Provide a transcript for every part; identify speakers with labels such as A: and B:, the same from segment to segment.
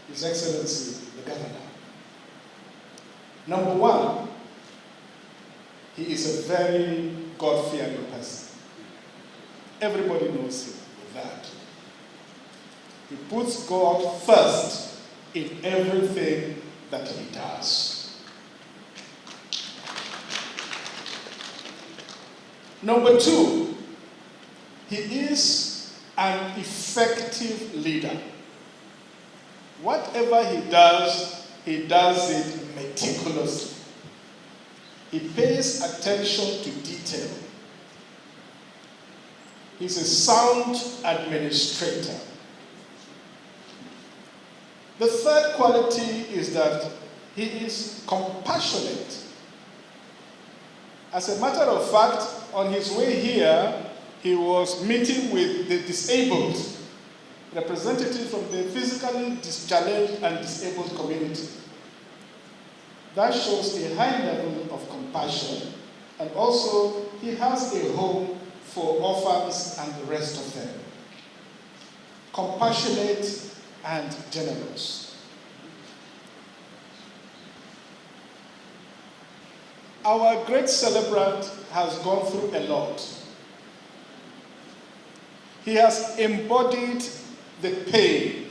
A: His Excellency, the Governor. Number one, he is a very God-fearing person. Everybody knows him with that. He puts God first in everything that he does. Number two, he is an effective leader. Whatever he does it meticulously. He pays attention to detail. He's a sound administrator. The third quality is that he is compassionate. As a matter of fact, on his way here, he was meeting with the disabled, representatives from the physically challenged and disabled community. That shows a high level of compassion, and also he has a home for orphans and the rest of them. Compassionate and generous. Our great celebrant has gone through a lot. He has embodied the pain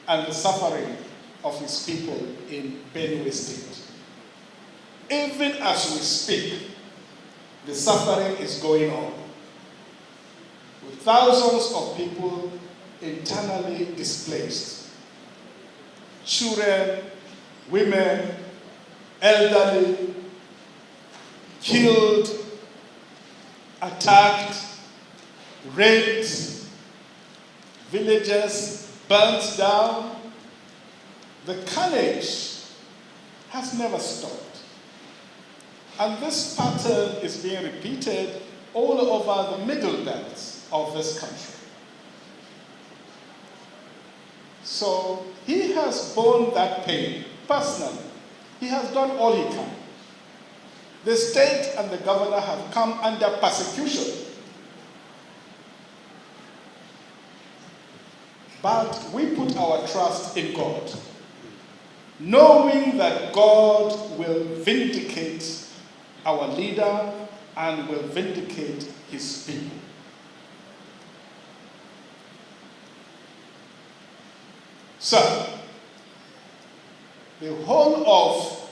A: and the suffering of his people in Benue State. Even as we speak, the suffering is going on, with thousands of people internally displaced. Children, women, elderly, killed, attacked, raped, villages burnt down. The carnage has never stopped. And this pattern is being repeated all over the middle belt of this country. So he has borne that pain personally. He has done all he can. The state and the governor have come under persecution. But we put our trust in God, knowing that God will vindicate our leader and will vindicate his people. So, the whole of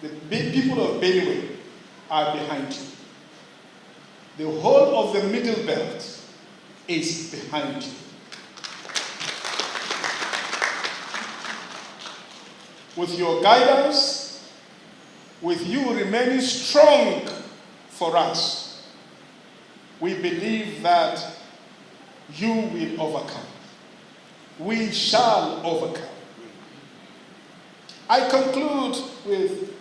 A: the people of Benue are behind you. The whole of the middle belt is behind you. With your guidance, with you remaining strong for us, we believe that you will overcome. We shall overcome. I conclude with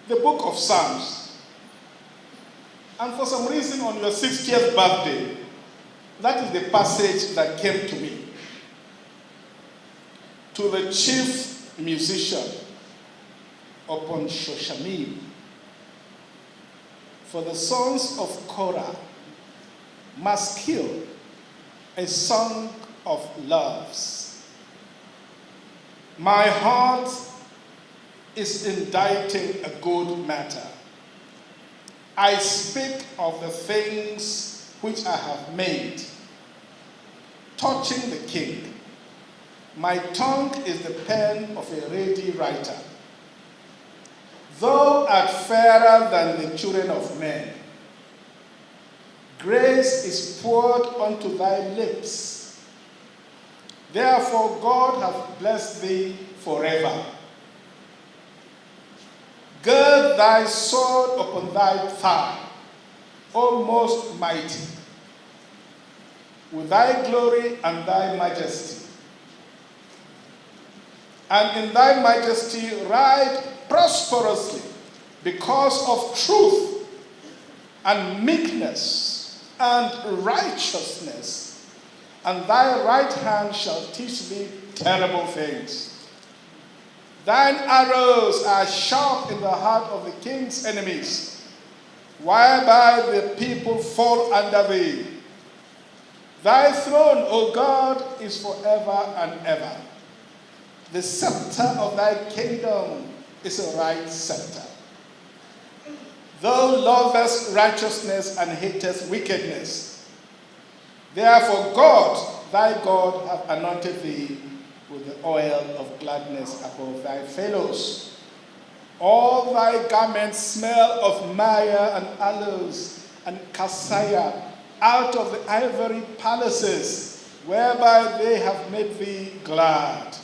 A: the book of Psalms. And for some reason, on your 60th birthday, that is the passage that came to me. To the chief musician upon Shoshamim, for the sons of Korah must kill a song of loves. My heart is inditing a good matter. I speak of the things which I have made, touching the king. My tongue is the pen of a ready writer. Thou art fairer than the children of men. Grace is poured unto thy lips. Therefore God hath blessed thee forever. Gird thy sword upon thy thigh, O most mighty, with thy glory and thy majesty. And in thy majesty ride prosperously because of truth and meekness and righteousness. And thy right hand shall teach thee terrible things. Thine arrows are sharp in the heart of the king's enemies, whereby the people fall under thee. Thy throne, O God, is forever and ever. The scepter of thy kingdom is a right scepter. Thou lovest righteousness and hatest wickedness. Therefore God, thy God, hath anointed thee with the oil of gladness above thy fellows. All thy garments smell of myrrh and aloes and cassia out of the ivory palaces, whereby they have made thee glad.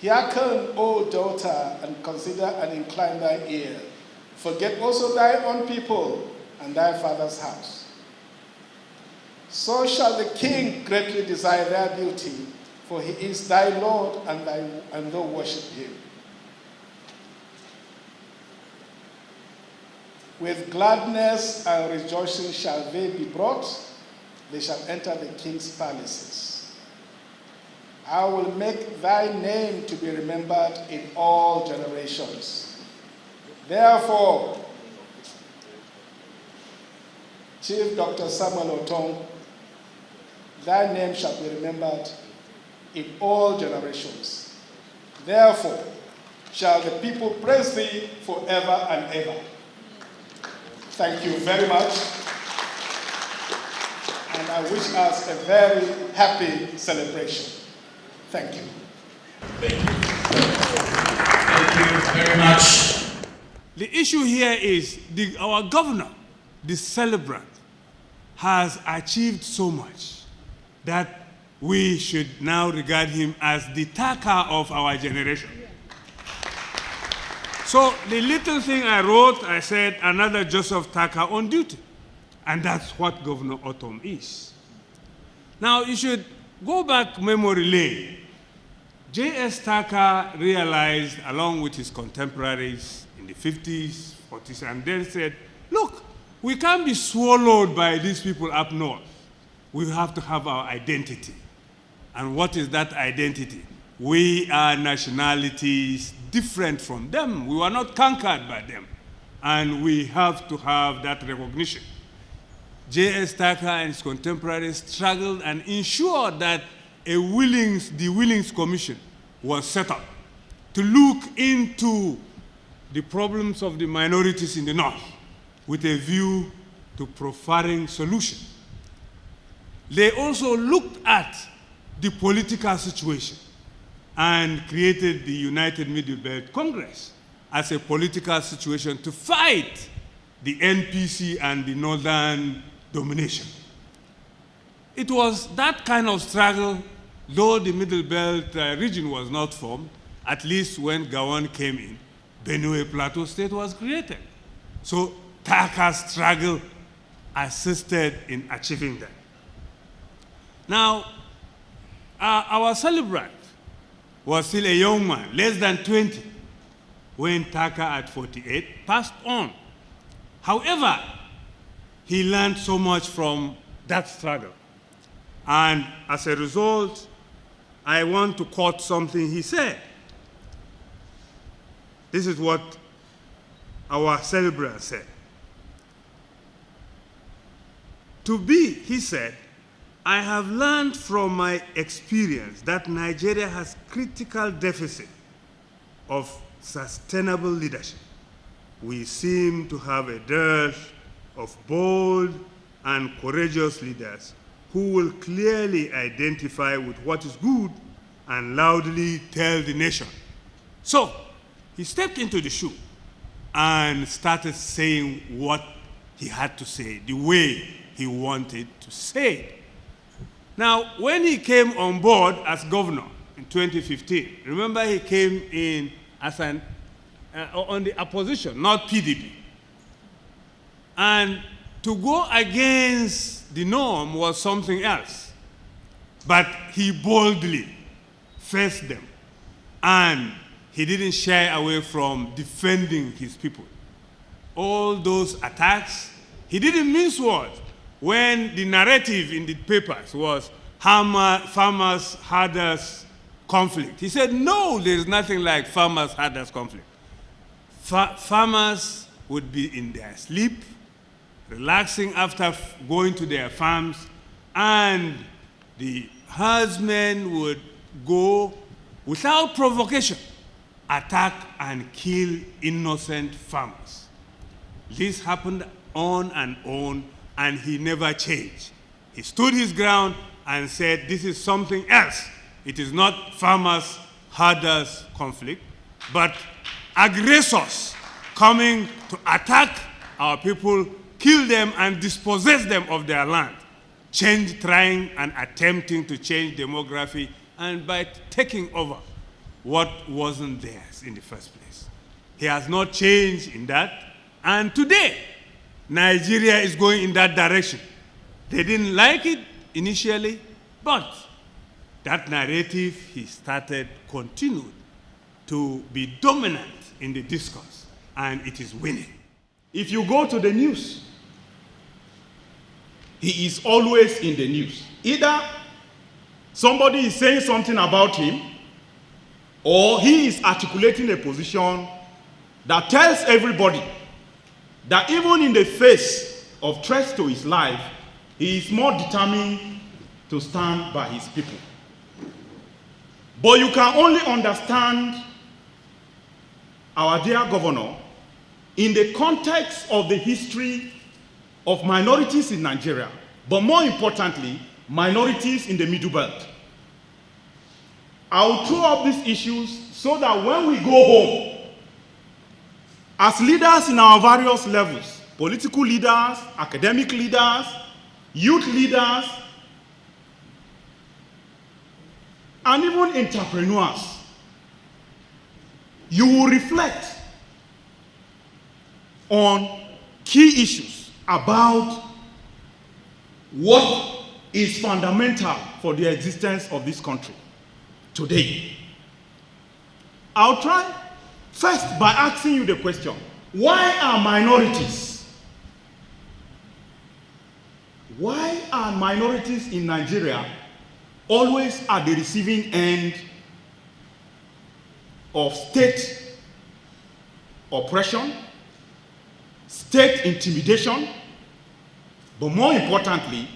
A: Hearken, O daughter, and consider and incline thy ear. Forget also thy own people and thy father's house. So shall the king greatly desire their beauty, for he is thy Lord, and thou worship him. With gladness and rejoicing shall they be brought. They shall enter the king's palaces. I will make thy name to be remembered in all generations. Therefore, Chief Dr. Samuel Ortom, thy name shall be remembered in all generations. Therefore, shall the people praise thee forever and ever. Thank you very much. And I wish us a very happy celebration. Thank you.
B: Thank you. Thank you very much.
C: The issue here is our governor, the celebrant, has achieved so much that we should now regard him as the Taka of our generation. So the little thing I wrote, I said, another Joseph Taka on duty. And that's what Governor Ortom is. Now, you should go back memory lane. J.S. Taka realized, along with his contemporaries in the 50s, 40s, and then said, look, we can't be swallowed by these people up north. We have to have our identity. And what is that identity? We are nationalities different from them. We were not conquered by them. And we have to have that recognition. J.S. Taka and his contemporaries struggled and ensured that the Willings Commission was set up to look into the problems of the minorities in the North with a view to proffering solutions. They also looked at the political situation and created the United Middle Belt Congress as a political situation to fight the NPC and the Northern domination. It was that kind of struggle, though the Middle Belt region was not formed, at least when Gowon came in, Benue Plateau State was created. So Taka's struggle assisted in achieving that. Now, our celebrant was still a young man, less than 20, when Taka at 48 passed on. However, he learned so much from that struggle. And as a result, I want to quote something he said. This is what our celebrant said. To be, he said, I have learned from my experience that Nigeria has critical deficit of sustainable leadership. We seem to have a dearth of bold and courageous leaders who will clearly identify with what is good and loudly tell the nation. So he stepped into the shoe and started saying what he had to say, the way he wanted to say it. Now, when he came on board as governor in 2015, remember he came in as on the opposition, not PDP. And to go against the norm was something else. But he boldly faced them. And he didn't shy away from defending his people. All those attacks, he didn't mince words. When the narrative in the papers was farmers-herders conflict, he said, no, there's nothing like farmers-herders conflict. Farmers would be in their sleep, relaxing after going to their farms, and the herdsmen would go without provocation, attack and kill innocent farmers. This happened on, and he never changed. He stood his ground and said, this is something else. It is not farmers, herders conflict, but aggressors coming to attack our people, kill them and dispossess them of their land, trying and attempting to change demography, and by taking over what wasn't theirs in the first place. He has not changed in that, and today, Nigeria is going in that direction. They didn't like it initially, but that narrative he started continued to be dominant in the discourse, and it is winning.
D: If you go to the news, he is always in the news. Either somebody is saying something about him, or he is articulating a position that tells everybody that even in the face of threats to his life, he is more determined to stand by his people. But you can only understand our dear governor in the context of the history of minorities in Nigeria, but more importantly, minorities in the Middle Belt. I'll throw up these issues so that when we go home, as leaders in our various levels, political leaders, academic leaders, youth leaders, and even entrepreneurs, you will reflect on key issues about what is fundamental for the existence of this country today. I'll try first by asking you the question, why are minorities? Why are minorities in Nigeria always at the receiving end of state oppression, state intimidation, but more importantly,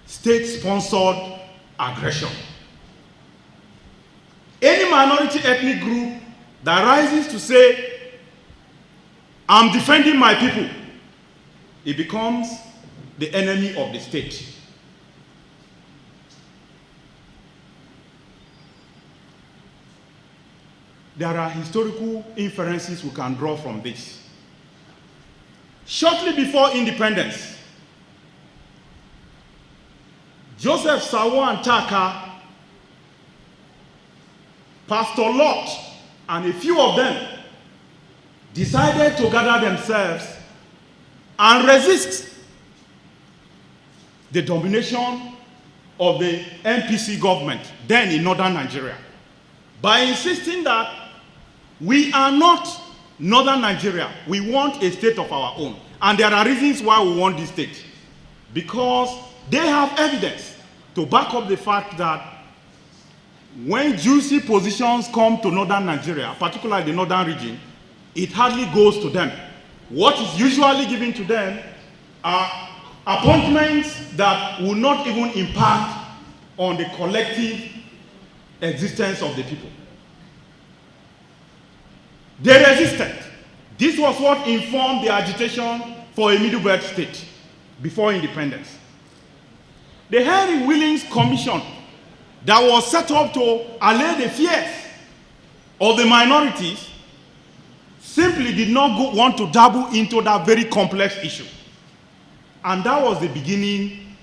D: state-sponsored aggression? Any minority ethnic group that rises to say, I'm defending my people, it becomes the enemy of the state. There are historical inferences we can draw from this. Shortly before independence, Joseph Sawo and Taka, Pastor Lot, and a few of them decided to gather themselves and resist the domination of the NPC government, then in northern Nigeria, by insisting that we are not northern Nigeria, we want a state of our own. And there are reasons why we want this state. Because they have evidence to back up the fact that when juicy positions come to northern Nigeria, particularly the northern region, it hardly goes to them. What is usually given to them are appointments that will not even impact on the collective existence of the people. They resisted. This was what informed the agitation for a Middle Belt state before independence. The Henry Willings Commission that was set up to allay the fears of the minorities simply did not want to dabble into that very complex issue. And that was the beginning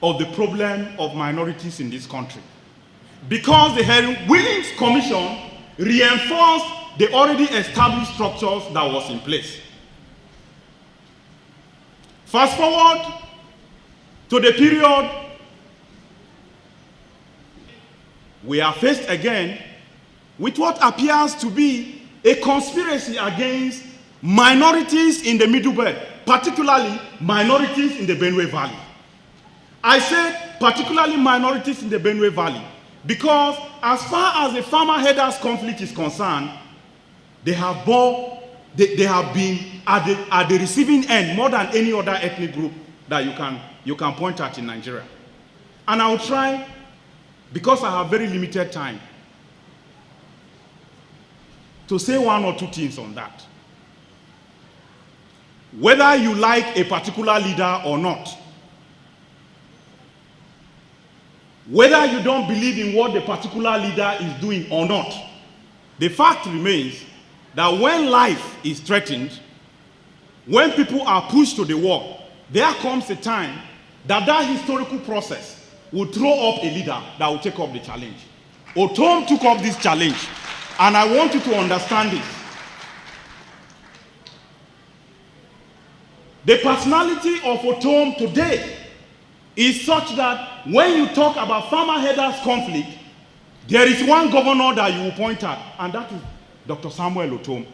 D: of the problem of minorities in this country. Because the Henry Willings Commission reinforced the already established structures that was in place. Fast forward to the period we are faced again with what appears to be a conspiracy against minorities in the Middle Belt, particularly minorities in the Benue Valley. I said particularly minorities in the Benue Valley because as far as the farmer-herders conflict is concerned, they have been at the receiving end more than any other ethnic group that you can you can point at in Nigeria. And I'll try, because I have very limited time, to say one or two things on that. Whether you like a particular leader or not, whether you don't believe in what the particular leader is doing or not, the fact remains that when life is threatened, when people are pushed to the wall, there comes a time that that historical process will throw up a leader that will take up the challenge. Ortom took up this challenge, and I want you to understand this. The personality of Ortom today is such that when you talk about farmer-herders conflict, there is one governor that you will point at, and that is Dr. Samuel Ortom.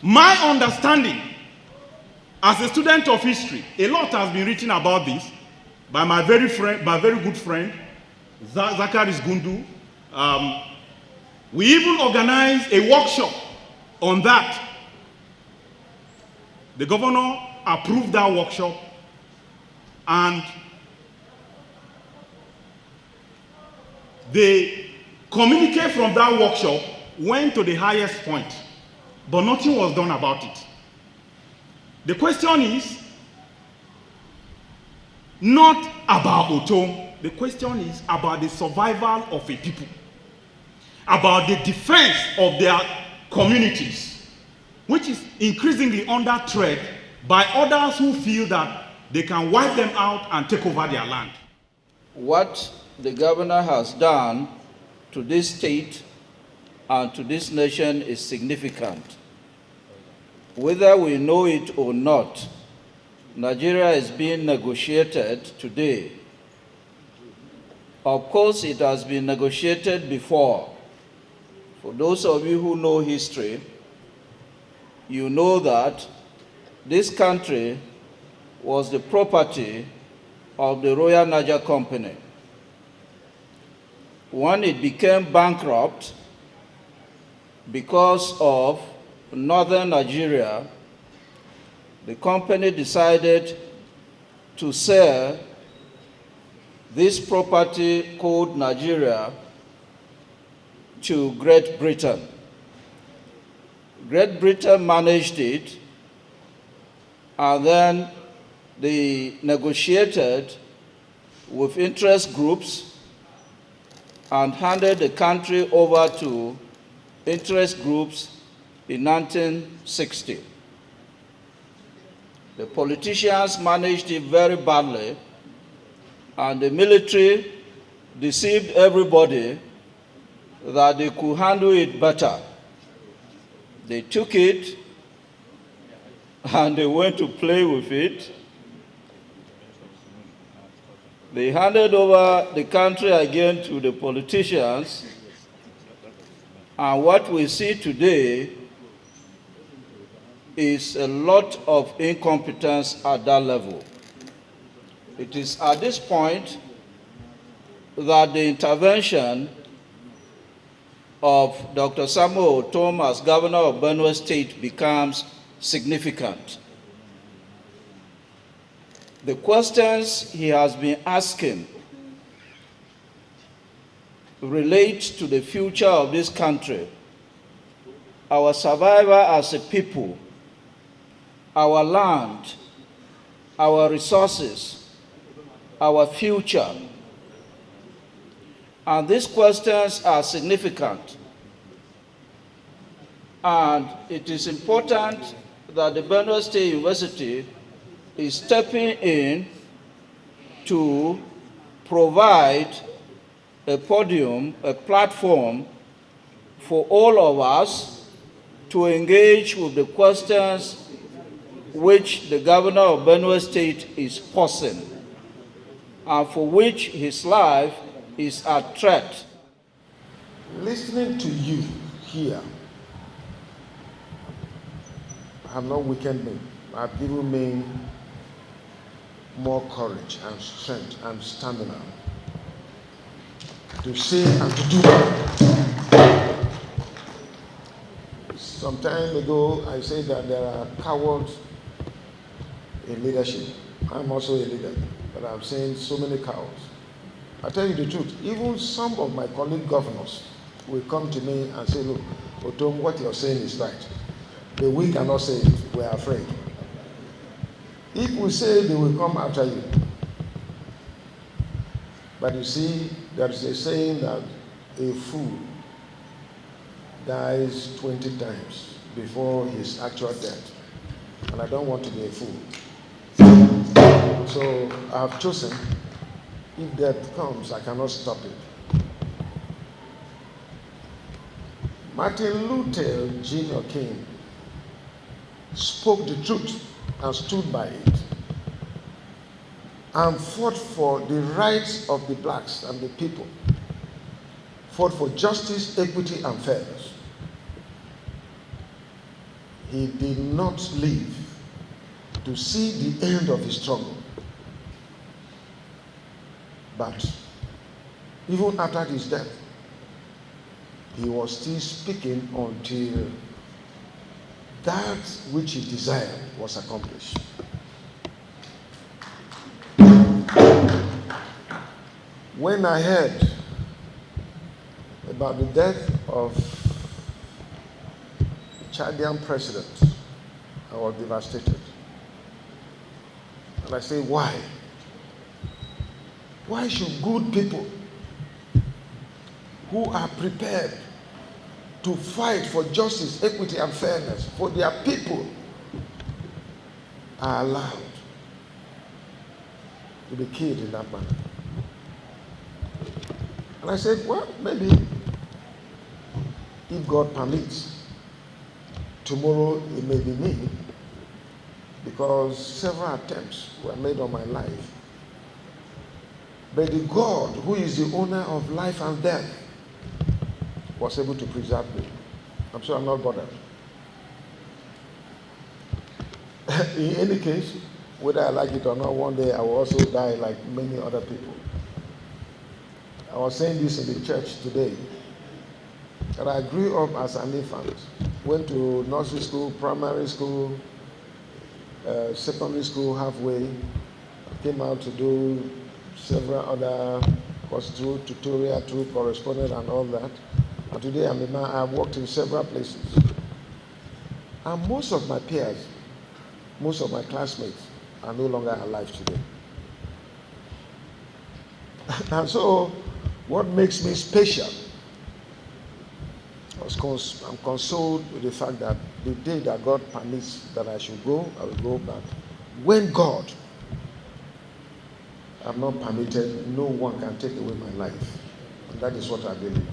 D: My understanding, as a student of history, a lot has been written about this by my very good friend, Zachary Gundu. We even organized a workshop on that. The governor approved that workshop, and the communique from that workshop went to the highest point, but nothing was done about it. The question is not about Ortom. The question is about the survival of a people, about the defense of their communities, which is increasingly under threat by others who feel that they can wipe them out and take over their land.
E: What the governor has done to this state and to this nation is significant. Whether we know it or not, Nigeria is being negotiated today. Of course, it has been negotiated before. For those of you who know history, you know that this country was the property of the Royal Niger Company. When it became bankrupt because of northern Nigeria, the company decided to sell this property called Nigeria to Great Britain. Great Britain managed it, and then they negotiated with interest groups and handed the country over to interest groups in 1960. The politicians managed it very badly, and the military deceived everybody that they could handle it better. They took it and they went to play with it. They handed over the country again to the politicians, and what we see today is a lot of incompetence at that level. It is at this point that the intervention of Dr. Samuel Ortom as governor of Benue State becomes significant. The questions he has been asking relate to the future of this country, our survival as a people, our land, our resources, our future. And these questions are significant. And it is important that the Benue State University is stepping in to provide a podium, a platform for all of us to engage with the questions which the governor of Benue State is posing, and for which his life is at threat.
F: Listening to you here have not weakened me, have given me more courage and strength and stamina to say and to do some time ago, I said that there are cowards in leadership. I'm also a leader, but I've seen so many cowards. I tell you the truth, even some of my colleague governors will come to me and say, look, Ortom, what you're saying is right. But we cannot say it, we're afraid. If we say, they will come after you. But you see, there is a saying that a fool dies 20 times before his actual death. And I don't want to be a fool. So I've chosen, if death comes, I cannot stop it. Martin Luther Jr. King spoke the truth and stood by it and fought for the rights of the blacks and the people, fought for justice, equity, and fairness. He did not live to see the end of his struggle. But even after his death, he was still speaking until that which he desired was accomplished. When I heard about the death of the Chadian president, I was devastated. And I say, why? Why should good people who are prepared to fight for justice, equity, and fairness for their people are allowed to be killed in that manner? And I said, well, maybe if God permits, tomorrow it may be me, because several attempts were made on my life. But the God who is the owner of life and death was able to preserve me. I'm sure I'm not bothered. In any case, whether I like it or not, one day I will also die like many other people. I was saying this in the church today, that I grew up as an infant, went to nursery school, primary school, secondary school halfway, came out to do several other courses through tutorial, through correspondence and all that. And today I'm a man, I've worked in several places. And most of my peers, most of my classmates are no longer alive today. And so, what makes me special? I'm consoled with the fact that the day that God permits that I should go, I will go back. When God have not permitted, no one can take away my life. And that is what I believe.